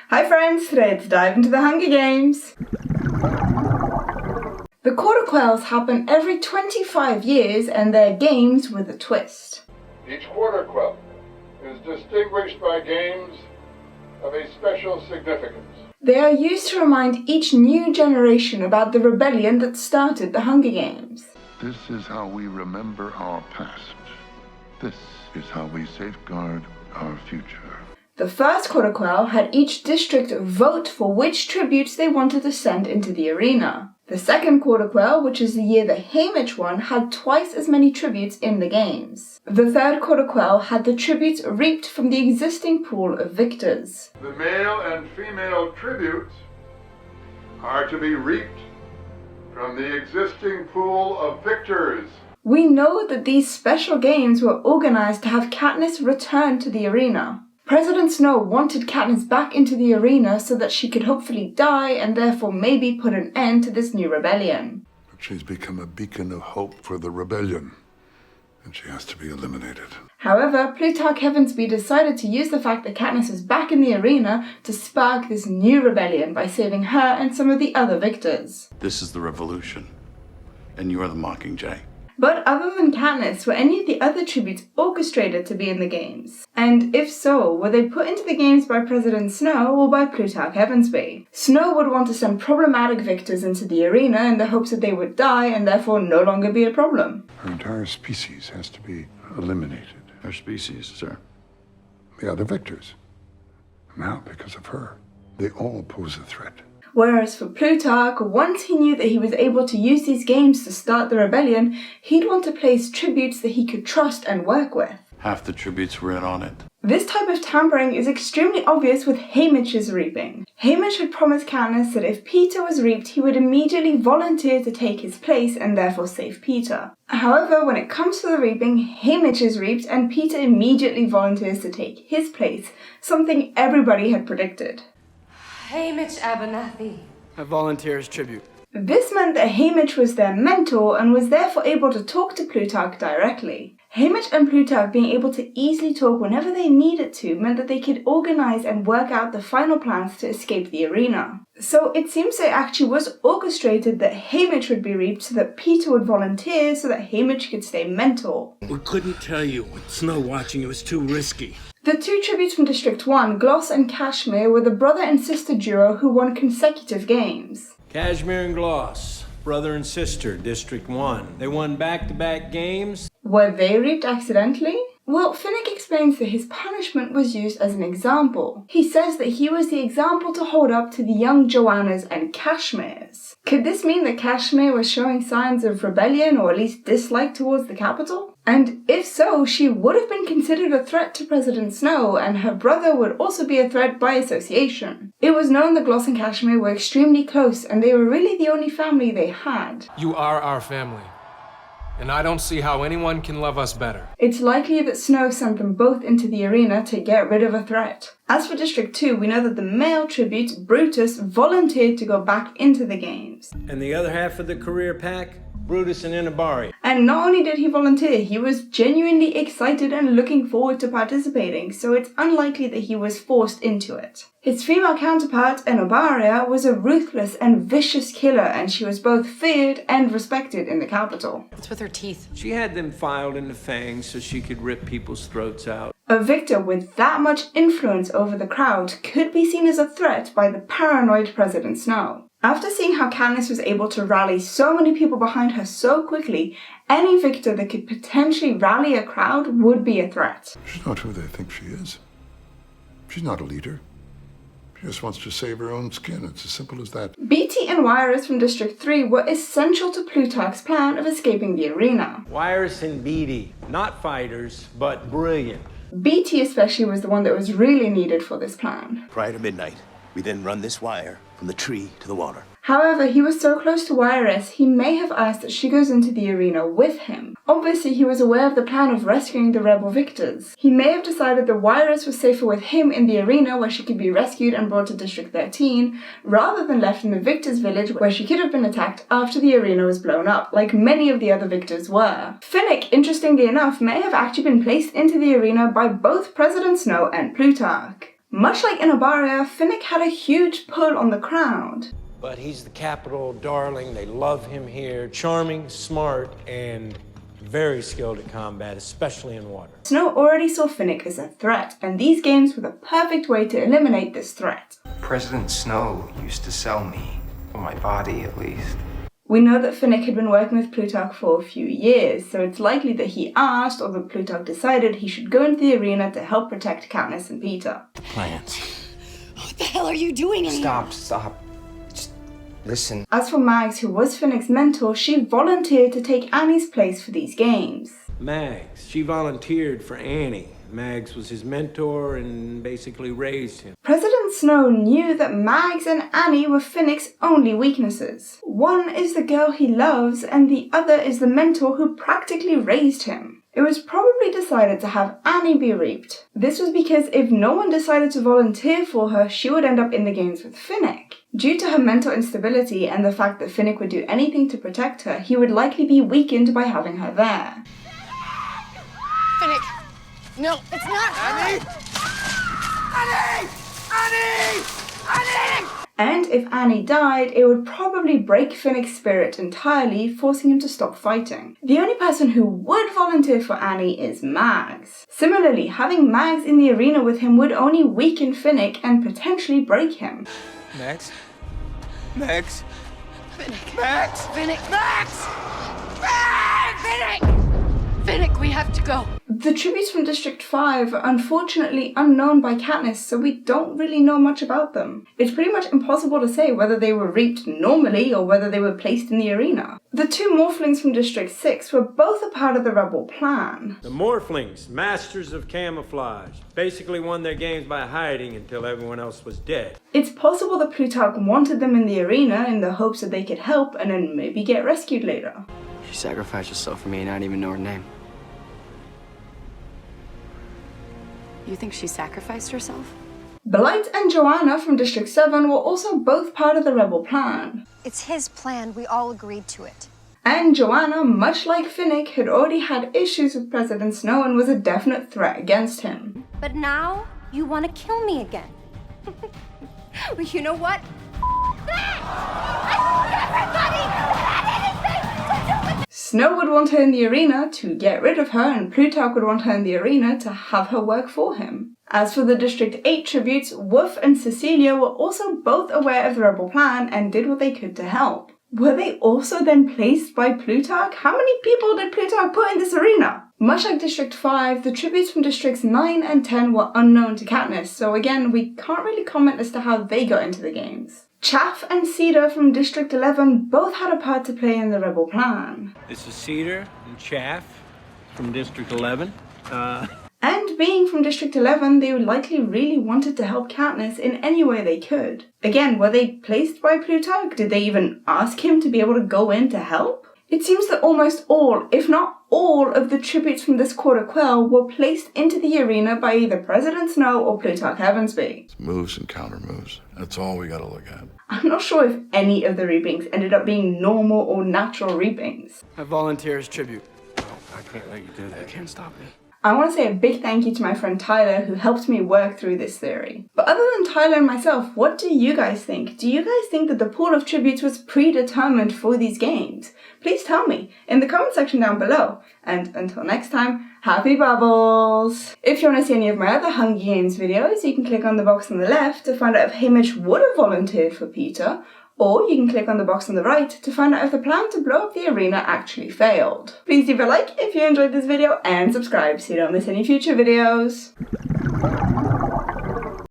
Hi friends, today let's dive into the Hunger Games. The Quarter Quells happen every 25 years and they're games with a twist. Each Quarter Quell is distinguished by games of a special significance. They are used to remind each new generation about the rebellion that started the Hunger Games. This is how we remember our past. This is how we safeguard our future. The first Quarter Quell had each district vote for which tributes they wanted to send into the arena. The second Quarter Quell, which is the year the Haymitch won, had twice as many tributes in the games. The third Quarter Quell had the tributes reaped from the existing pool of victors. The male and female tributes are to be reaped from the existing pool of victors. We know that these special games were organized to have Katniss return to the arena. President Snow wanted Katniss back into the arena so that she could hopefully die and therefore maybe put an end to this new rebellion. But she's become a beacon of hope for the rebellion, and she has to be eliminated. However, Plutarch Heavensbee decided to use the fact that Katniss was back in the arena to spark this new rebellion by saving her and some of the other victors. This is the revolution, and you are the Mockingjay. But other than Katniss, were any of the other tributes orchestrated to be in the games? And if so, were they put into the games by President Snow or by Plutarch Heavensbee? Snow would want to send problematic victors into the arena in the hopes that they would die and therefore no longer be a problem. Her entire species has to be eliminated. Our species, sir. The other victors. Now, because of her, they all pose a threat. Whereas for Plutarch, once he knew that he was able to use these games to start the rebellion, he'd want to place tributes that he could trust and work with. Half the tributes were in on it. This type of tampering is extremely obvious with Haymitch's reaping. Haymitch had promised Katniss that if Peeta was reaped, he would immediately volunteer to take his place and therefore save Peeta. However, when it comes to the reaping, Haymitch is reaped and Peeta immediately volunteers to take his place, something everybody had predicted. Haymitch Abernathy. I volunteer as tribute. This meant that Haymitch was their mentor and was therefore able to talk to Plutarch directly. Haymitch and Plutarch being able to easily talk whenever they needed to meant that they could organize and work out the final plans to escape the arena. So it seems it actually was orchestrated that Haymitch would be reaped so that Peeta would volunteer so that Haymitch could stay mentor. We couldn't tell you with Snow watching, it was too risky. The two tributes from District 1, Gloss and Kashmir, were the brother and sister duo who won consecutive games. Kashmir and Gloss, brother and sister, District 1. They won back-to-back games. Were they reaped accidentally? Well, Finnick explains that his punishment was used as an example. He says that he was the example to hold up to the young Joannas and Kashmirs. Could this mean that Kashmir was showing signs of rebellion or at least dislike towards the capital? And if so, she would have been considered a threat to President Snow, and her brother would also be a threat by association. It was known that Gloss and Kashmir were extremely close, and they were really the only family they had. You are our family, and I don't see how anyone can love us better. It's likely that Snow sent them both into the arena to get rid of a threat. As for District 2, we know that the male tribute, Brutus, volunteered to go back into the games. And the other half of the career pack, Brutus and Inabari. And not only did he volunteer, he was genuinely excited and looking forward to participating, so it's unlikely that he was forced into it. His female counterpart, Enobaria, was a ruthless and vicious killer, and she was both feared and respected in the capital. What's with her teeth? She had them filed into fangs so she could rip people's throats out. A victor with that much influence over the crowd could be seen as a threat by the paranoid President Snow. After seeing how Katniss was able to rally so many people behind her so quickly, any victor that could potentially rally a crowd would be a threat. She's not who they think she is. She's not a leader. She just wants to save her own skin. It's as simple as that. Beetee and Wiress from District 3 were essential to Plutarch's plan of escaping the arena. Wiress and Beetee, not fighters, but brilliant. Beetee especially was the one that was really needed for this plan. Prior to midnight, we then run this wire from the tree to the water. However, he was so close to Wiress, he may have asked that she goes into the arena with him. Obviously, he was aware of the plan of rescuing the rebel victors. He may have decided that Wiress was safer with him in the arena where she could be rescued and brought to District 13, rather than left in the victors' village where she could have been attacked after the arena was blown up, like many of the other victors were. Finnick, interestingly enough, may have actually been placed into the arena by both President Snow and Plutarch. Much like in Abaria, Finnick had a huge pull on the crowd. But he's the capital darling. They love him here. Charming, smart, and very skilled at combat, especially in water. Snow already saw Finnick as a threat, and these games were the perfect way to eliminate this threat. President Snow used to sell me, or my body at least. We know that Finnick had been working with Plutarch for a few years, so it's likely that he asked, or that Plutarch decided, he should go into the arena to help protect Katniss and Peeta. Plans. What the hell are you doing in here? Stop. Just listen. As for Mags, who was Finnick's mentor, she volunteered to take Annie's place for these games. Mags, she volunteered for Annie. Mags was his mentor and basically raised him. President Snow knew that Mags and Annie were Finnick's only weaknesses. One is the girl he loves, and the other is the mentor who practically raised him. It was probably decided to have Annie be reaped. This was because if no one decided to volunteer for her, she would end up in the games with Finnick. Due to her mental instability and the fact that Finnick would do anything to protect her, he would likely be weakened by having her there. Finnick! No, it's not Annie! Annie! And if Annie died, it would probably break Finnick's spirit entirely, forcing him to stop fighting. The only person who would volunteer for Annie is Mags. Similarly, having Mags in the arena with him would only weaken Finnick and potentially break him. Max? Finnick! Max! Finnick! Max! Finnick! Finnick, we have to go. The tributes from District 5 are unfortunately unknown by Katniss, so we don't really know much about them. It's pretty much impossible to say whether they were reaped normally or whether they were placed in the arena. The two Morphlings from District 6 were both a part of the Rebel plan. The Morphlings, masters of camouflage, basically won their games by hiding until everyone else was dead. It's possible that Plutarch wanted them in the arena in the hopes that they could help and then maybe get rescued later. She sacrificed herself for me and I didn't even know her name. You think she sacrificed herself? Blight and Joanna from District 7 were also both part of the Rebel plan. It's his plan. We all agreed to it. And Joanna, much like Finnick, had already had issues with President Snow and was a definite threat against him. But now, you want to kill me again. Well, you know what? Snow would want her in the arena to get rid of her, and Plutarch would want her in the arena to have her work for him. As for the District 8 tributes, Wolf and Cecilia were also both aware of the Rebel plan and did what they could to help. Were they also then placed by Plutarch? How many people did Plutarch put in this arena? Much like District 5, the tributes from Districts 9 and 10 were unknown to Katniss, so again, we can't really comment as to how they got into the games. Chaff and Cedar from District 11 both had a part to play in the Rebel plan. This is Cedar and Chaff from District 11. And being from District 11, they likely really wanted to help Katniss in any way they could. Again, were they placed by Plutarch? Did they even ask him to be able to go in to help? It seems that almost all, if not all, of the tributes from this Quarter Quell were placed into the arena by either President Snow or Plutarch Heavensbee. It's moves and counter moves. That's all we gotta look at. I'm not sure if any of the reapings ended up being normal or natural reapings. I volunteer as tribute. I can't let you do that. You can't stop me. I want to say a big thank you to my friend Tyler who helped me work through this theory. But other than Tyler and myself, what do you guys think? Do you guys think that the pool of tributes was predetermined for these games? Please tell me in the comment section down below. And until next time, happy bubbles! If you want to see any of my other Hunger Games videos, you can click on the box on the left to find out if Haymitch would have volunteered for Peeta, or you can click on the box on the right to find out if the plan to blow up the arena actually failed. Please leave a like if you enjoyed this video and subscribe so you don't miss any future videos.